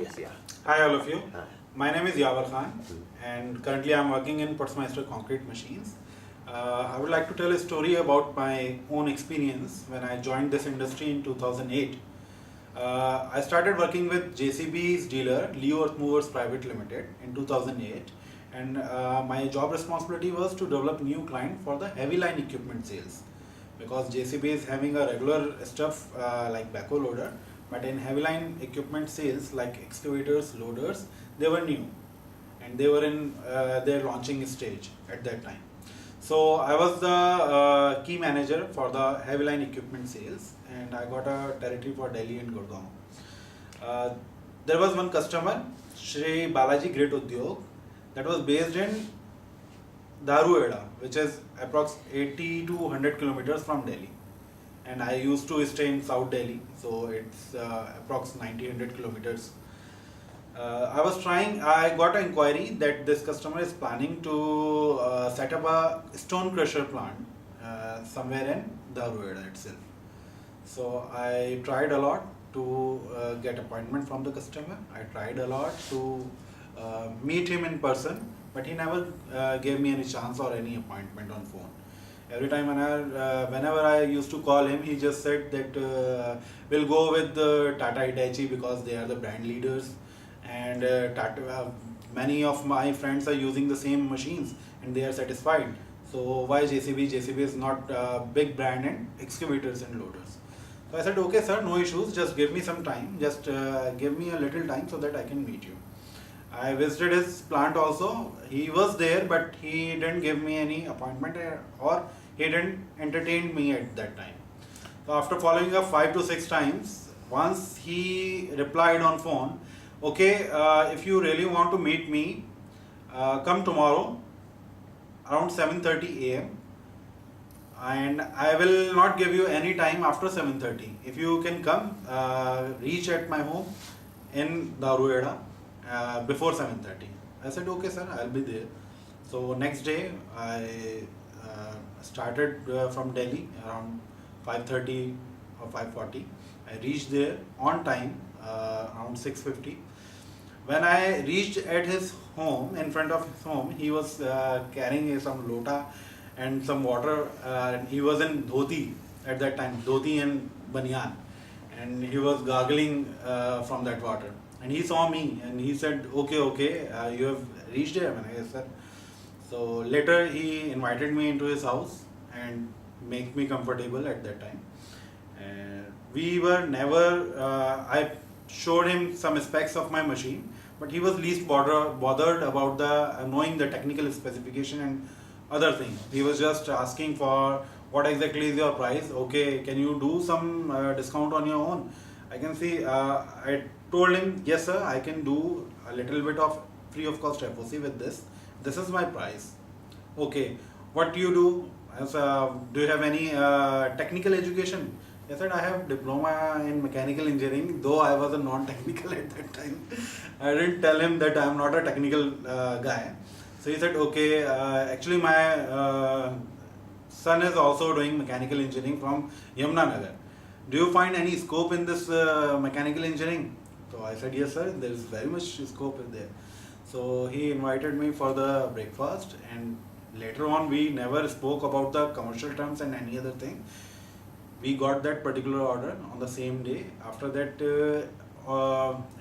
Yes, yeah. Hi all of you. Hi. My name is Yavar Khan and currently I am working in Putzmeister Concrete Machines. I would like to tell a story about my own experience when I joined this industry in 2008. I started working with JCB's dealer, Leo Earthmovers Private Limited in 2008, and my job responsibility was to develop new client for the heavy line equipment sales, because JCB is having a regular stuff like backhoe loader, but in heavy line equipment sales like excavators, loaders, they were new and they were in their launching stage at that time. So I was the key manager for the heavy line equipment sales, and I got a territory for Delhi and Gurgaon. There was one customer, Shri Balaji Great Udyog, that was based in Dharuheda, which is approx 80 to 100 kilometers from Delhi. And I used to stay in South Delhi, so it's approx 90-100 kilometers. I got an inquiry that this customer is planning to set up a stone crusher plant somewhere in Dharuheda itself. So I tried a lot to get appointment from the customer. I tried a lot to meet him in person, but he never gave me any chance or any appointment on phone. Every time whenever I used to call him, he just said that we'll go with Tata Hitachi because they are the brand leaders, and many of my friends are using the same machines and they are satisfied. So why JCB? JCB is not a big brand in excavators and loaders. So I said, okay sir, no issues, just give me some time, just give me a little time so that I can meet you. I visited his plant also. He was there, but he didn't give me any appointment or he didn't entertain me at that time. So after following up 5 to 6 times, once he replied on phone, okay, if you really want to meet me, come tomorrow around 7:30 a.m. and I will not give you any time after 7:30. If you can come, reach at my home in Dharuheda before 7:30. I said, okay sir, I'll be there. So next day I started from Delhi around 5:30 or 5:40. I reached there on time around 6:50. When I reached at his home, in front of his home, he was carrying some lota and some water. He was in dhoti at that time, dhoti and banyan, and he was gargling from that water. And he saw me and he said, okay, you have reached here? I said, yes sir. So later he invited me into his house and make me comfortable at that time. We were never, I showed him some specs of my machine, but he was least bothered about the knowing the technical specification and other things. He was just asking for what exactly is your price. Okay, can you do some discount on your own? I can see, I told him, yes sir, I can do a little bit of free of cost FOC with this. This is my price. Okay, what do you do? Do you have any technical education? I said, I have diploma in mechanical engineering, though I was a non-technical at that time. I didn't tell him that I am not a technical guy. So he said, okay, actually my son is also doing mechanical engineering from Yamunanagar. Do you find any scope in this mechanical engineering? So I said, yes sir, there is very much scope in there. So he invited me for the breakfast, and later on we never spoke about the commercial terms and any other thing. We got that particular order on the same day. After that,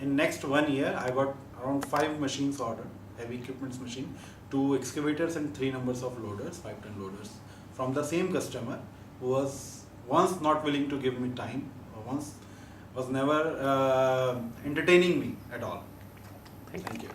in next 1 year, I got around 5 machines ordered, heavy equipments machine, 2 excavators and 3 numbers of loaders, 5-ton loaders, from the same customer who was once not willing to give me time, or once was never entertaining me at all. Thank you.